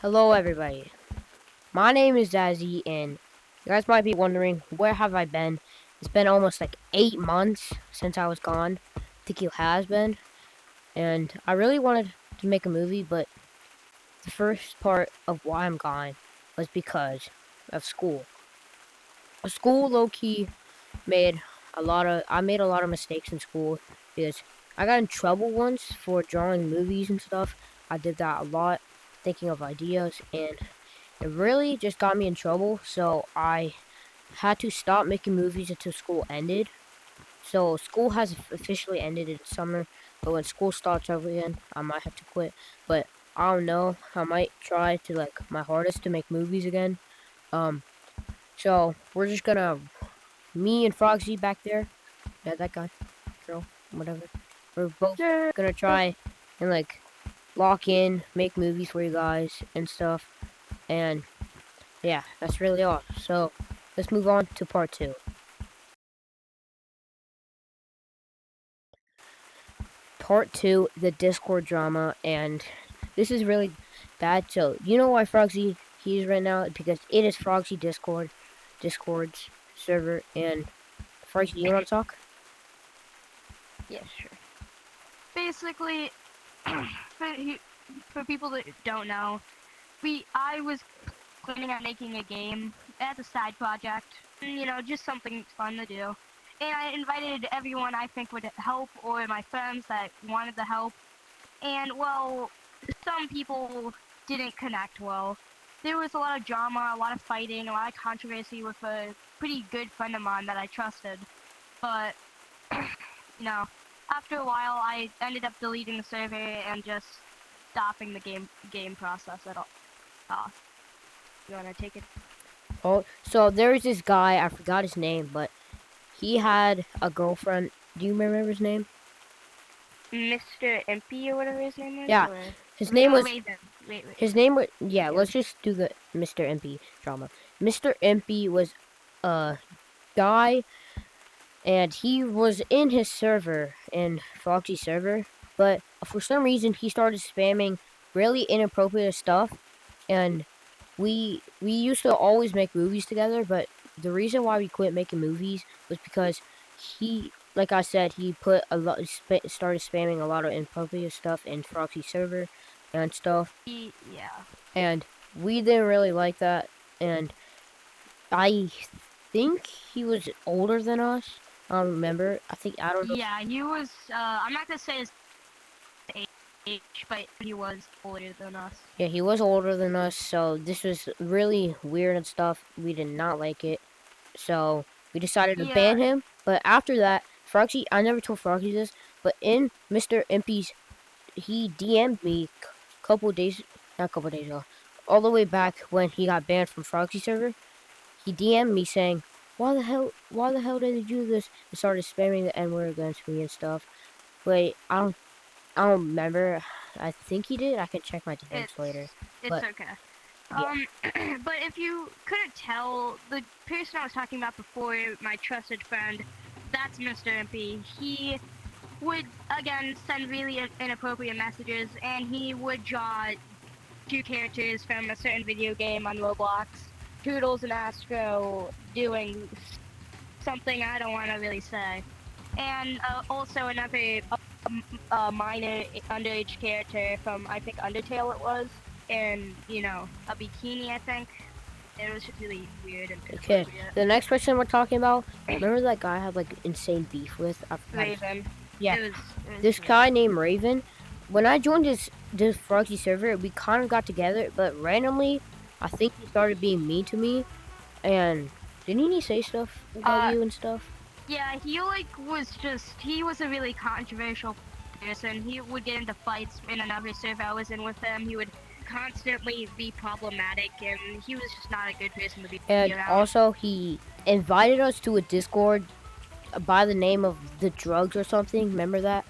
Hello, everybody. My name is Zazzy, and you guys might be wondering, where have I been? It's been almost like 8 months since I was gone. I think it has been. And I really wanted to make a movie, but the first part of why I'm gone was because of school. School low-key I made a lot of mistakes in school because I got in trouble once for drawing movies and stuff. I did that a lot, thinking of ideas, and it really just got me in trouble, so I had to stop making movies until school ended. So school has officially ended in summer, but when school starts over again, I might have to quit. But I don't know. I might try to my hardest to make movies again. Um, so we're just gonna me and Frogzy back there. Yeah, that guy, girl, whatever. We're both Yeah. gonna try and lock in, make movies for you guys and stuff. And yeah, that's really all. So let's move on to part 2. Part 2, the Discord drama, and this is really bad. So you know why Frogzy he's right now? Because it is Frogzy Discord's server. And Frogzy, you want to talk? Yeah, sure. Basically, for, for people that don't know, I was planning on making a game as a side project, just something fun to do. And I invited everyone I think would help, or my friends that wanted the help. And well, some people didn't connect well. There was a lot of drama, a lot of fighting, a lot of controversy with a pretty good friend of mine that I trusted. But after a while, I ended up deleting the server and just stopping the game process at all. You wanna take it? Oh, so there's this guy. I forgot his name, but he had a girlfriend. Do you remember his name? Mr. MP or whatever his name was? Yeah, Or... his name No, was. Raven. Wait. His name was. Yeah, Yeah. let's just do the Mr. MP drama. Mr. MP was a guy, and he was in his server, in Frogzy's server, but for some reason he started spamming really inappropriate stuff, and we used to always make movies together, but the reason why we quit making movies was because he, like I said, he put a lot, started spamming a lot of inappropriate stuff in Frogzy's server and stuff, Yeah. and we didn't really like that, and I think he was older than us. I don't remember. I don't know. Yeah, he was, I'm not gonna say his age, but he was older than us. Yeah, he was older than us, so this was really weird and stuff. We did not like it. So we decided to Yeah, ban him. But after that, Frogzy, I never told Frogzy this, but in Mr. Impy's, he DM'd me couple days, not a couple days ago, all the way back when he got banned from Frogzy server. He DM'd me saying, why the hell did he do this? And started spamming the N-word against me and stuff. Wait, I don't remember. I think he did. I can check my DMs it's, later. it's But okay. yeah. But if you couldn't tell, the person I was talking about before, my trusted friend, that's Mr. MP. He would, again, send really inappropriate messages, and he would draw two characters from a certain video game on Roblox, Toodles and Astro, doing something I don't want to really say. And also another minor underage character from, I think, Undertale it was, and, a bikini, I think. It was just really weird and Okay. inappropriate. The next person we're talking about, remember that guy I had insane beef with? Raven. Yeah. It was This weird. guy named Raven. When I joined this Frogzy server, we kind of got together, but randomly, I think he started being mean to me. And didn't he say stuff about you and stuff? Yeah, he he was a really controversial person. He would get into fights in another server I was in with him. He would constantly be problematic, and he was just not a good person to be And around. also, he invited us to a Discord by the name of the drugs or something. Remember that?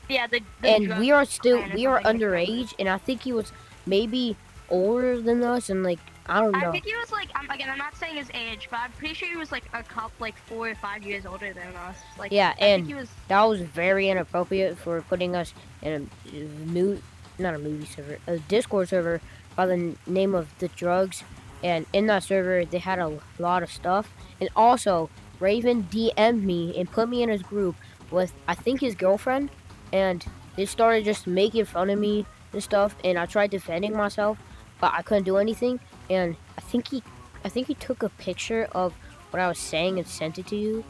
Yeah, the And drug we are underage, underage, and I think he was maybe older than us, and I don't I know. think he was again, I'm not saying his age, but I'm pretty sure he was a couple, 4 or 5 years older than us. Yeah, I think and he was. that was very inappropriate for putting us in a not a movie server, a Discord server by the name of the drugs, and in that server they had a lot of stuff. And also, Raven DM'd me and put me in his group with I think his girlfriend, and they started just making fun of me and stuff. And I tried defending myself, but I couldn't do anything. And I think he took a picture of what I was saying and sent it to you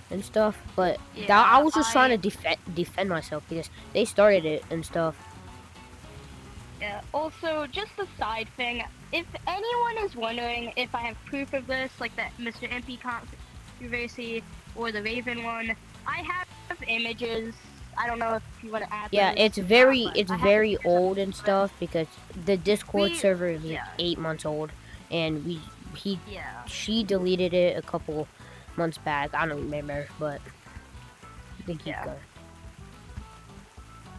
and stuff. But that I Yeah, was just trying to defend myself because they started it and stuff. yeah. Also, just a side thing. If anyone is wondering if I have proof of this, like that Mr. MP controversy or the Raven one, I have images. I don't know if you want to add Yeah, those. But it's I have very pictures of old and it. stuff because the Discord We, server is like yeah, 8 months old, and he yeah. she deleted it a couple months back. I don't remember, but you can keep Yeah. going.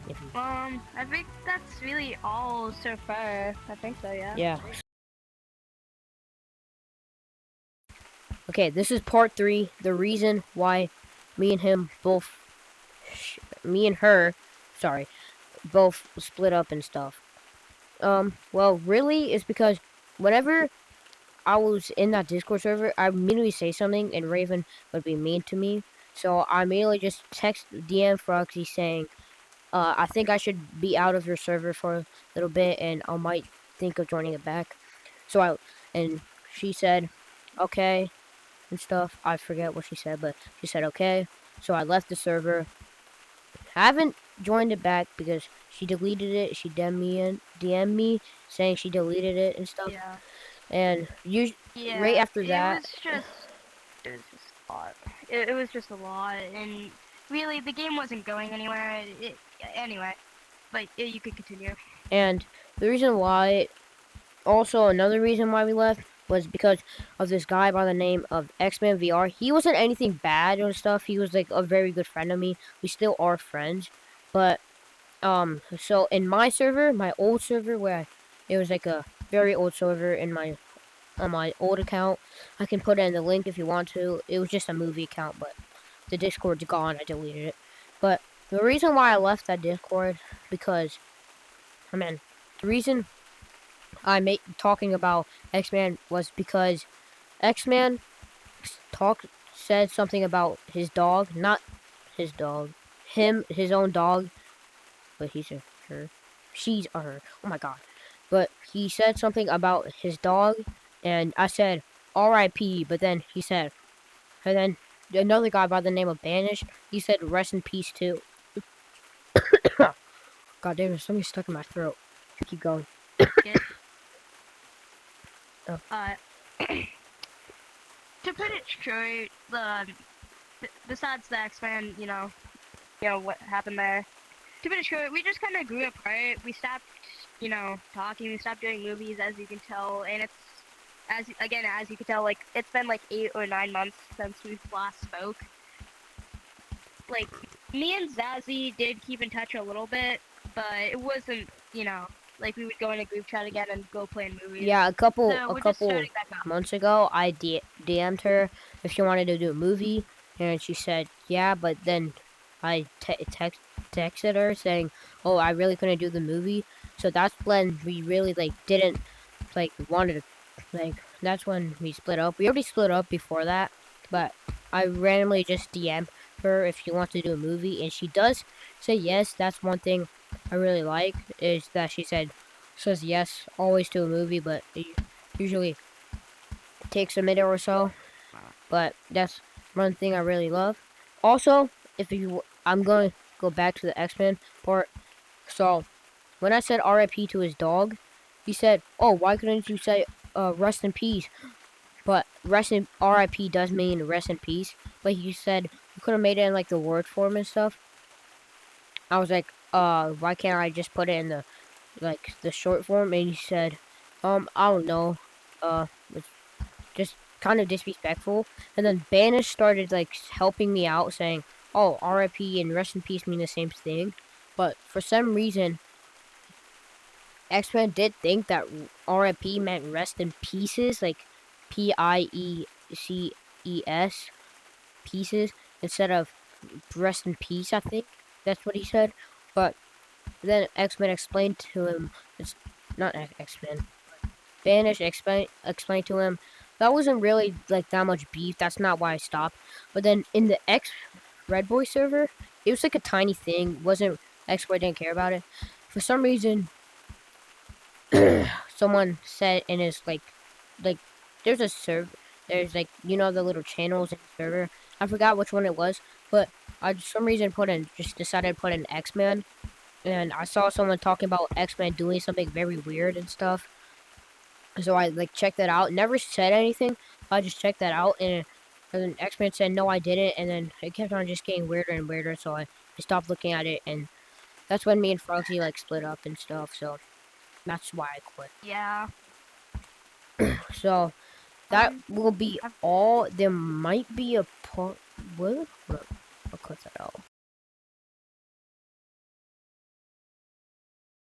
If you, I think that's really all so far. I think so, yeah. yeah. Okay, this is part 3. The reason why me and him both, me and her, sorry, both split up and stuff. Well, really, it's because whenever I was in that Discord server, I immediately say something and Raven would be mean to me. So I immediately just text DM Frogzy saying, I think I should be out of your server for a little bit and I might think of joining it back. And she said, okay, and stuff. I forget what she said, but she said okay. So I left the server. Haven't joined it back because she deleted it. She DM me saying she deleted it and stuff. Yeah. And right Yeah, after that, it was just a lot. It was just a lot, and really, the game wasn't going anywhere. Anyway, but you could continue. and the reason why, also another reason why we left was because of this guy by the name of X-Men VR. He wasn't anything bad and stuff. He was like a very good friend of me. We still are friends, but so in my server, my old server it was like a very old server in my on my old account. I can put it in the link if you want to. It was just a movie account, but the Discord's gone. I deleted it. But the reason why I left that Discord because I mean the reason I made talking about X-Man was because X-Man talk said something about his dog, not his dog, his own dog, but he's a her, she's a her. Oh my god! But he said something about his dog, and I said R.I.P. But then he said, and then another guy by the name of Banish, he said rest in peace too. God damn it! Something's stuck in my throat. Keep going. Get, Oh. To put it straight, besides the X-Men, you know what happened there. To put it short, we just kind of grew apart. We stopped, talking. We stopped doing movies, as you can tell, and it's as you can tell, like it's been like 8 or 9 months since we last spoke. Like me and Zazzy did keep in touch a little bit, but it wasn't, like we would go in a group chat again and go play in movies. Yeah, a So a we're just couple starting back up. months ago, I DM'd her if she wanted to do a movie, and she said yeah. But then I texted her saying, "Oh, I really couldn't do the movie." So that's when we really like didn't like wanted to like. That's when we split up. We already split up before that, but I randomly just DM'd her if she wants to do a movie, and she does say yes. That's one thing I really like is that she says yes always to a movie, but it usually takes a minute or so. But that's one thing I really love. Also, I'm going to go back to the X-Men part. So when I said R.I.P. to his dog, he said, "Oh, why couldn't you say rest in peace?" But rest in R.I.P. does mean rest in peace. But he said you could have made it in like the word form and stuff. I was like, why can't I just put it in the short form? And he said, I don't know, it's just kind of disrespectful. And then Banish started like helping me out, saying, "Oh, R.I.P. and rest in peace mean the same thing." But for some reason, X-Men did think that R.I.P. meant rest in pieces, like Pieces, pieces, instead of rest in peace. I think that's what he said. But then X-Men explained to him not X-Men. Banish explain to him that wasn't really like that much beef. That's not why I stopped. But then in the X Red Boy server, it was like a tiny thing. Wasn't X Boy didn't care about it. For some reason, someone said in his like there's a server. There's like the little channels in the server. I forgot which one it was, but I for some reason just decided to put in X-Men, and I saw someone talking about X-Men doing something very weird and stuff. So I like checked that out. Never said anything. I just checked that out, and then X-Men said no, I didn't, and then it kept on just getting weirder and weirder. So I stopped looking at it, and that's when me and Frogzy like split up and stuff. So that's why I quit. Yeah. So that Um, will be I've, all. There might be a part. What? Hold on. I'll cut that out.